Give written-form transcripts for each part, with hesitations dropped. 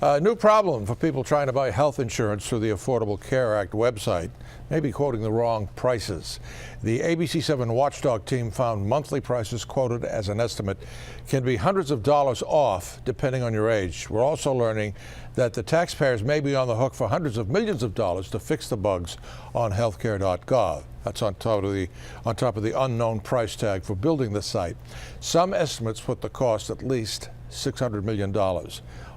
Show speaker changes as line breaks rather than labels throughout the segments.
A new problem for people trying to buy health insurance through the Affordable Care Act website, maybe quoting the wrong prices. The ABC7 watchdog team found monthly prices quoted as an estimate can be hundreds of dollars off depending on your age. We're also learning that the taxpayers may be on the hook for hundreds of millions of dollars to fix the bugs on Healthcare.gov. That's on top of the unknown price tag for building the site. Some estimates put the cost at least $600 million.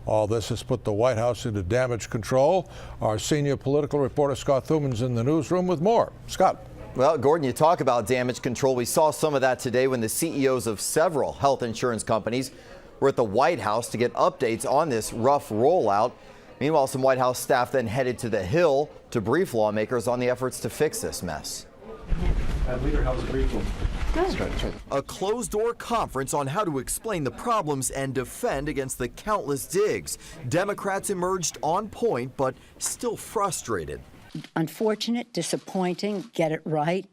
All this has put the White House into damage control. Our senior political reporter Scott Thuman's in the newsroom with more. Scott.
Well, Gordon, you talk about damage control. We saw some of that today when the CEOs of several health insurance companies were at the White House to get updates on this rough rollout. Meanwhile, some White House staff then headed to the Hill to brief lawmakers on the efforts to fix this mess.
Leader, how's the briefing?
Good. A closed-door conference on how to explain the problems and defend against the countless digs. Democrats emerged on point, but still frustrated.
Unfortunate, disappointing, get it right,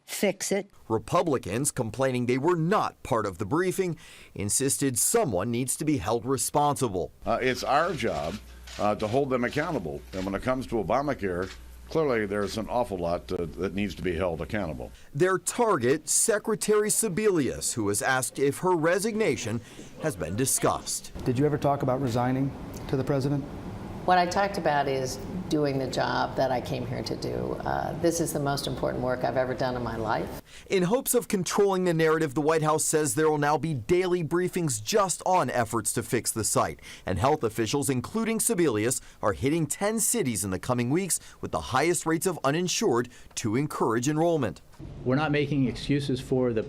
fix it.
Republicans, complaining they were not part of the briefing, insisted someone needs to be held responsible.
It's our job to hold them accountable. And when it comes to Obamacare, clearly there's an awful lot that needs to be held accountable.
Their target, Secretary Sebelius, who was asked if her resignation has been discussed.
Did you ever talk about resigning to the president?
What I talked about is doing the job that I came here to do. This is the most important work I've ever done in my life.
In hopes of controlling the narrative, the White House says there will now be daily briefings just on efforts to fix the site. And health officials, including Sebelius, are hitting 10 cities in the coming weeks with the highest rates of uninsured to encourage enrollment.
We're not making excuses for the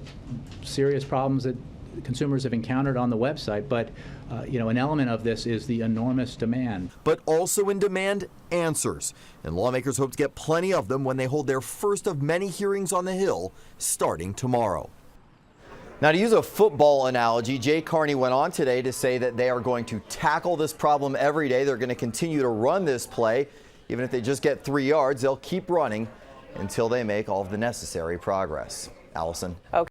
serious problems that consumers have encountered on the website, but an element of this is the enormous demand.
But also in demand, answers. And lawmakers hope to get plenty of them when they hold their first of many hearings on the Hill starting tomorrow. Now, to use a football analogy, Jay Carney went on today to say that they are going to tackle this problem every day. They're going to continue to run this play. Even if they just get 3 yards, they'll keep running until they make all of the necessary progress. Allison.
Okay.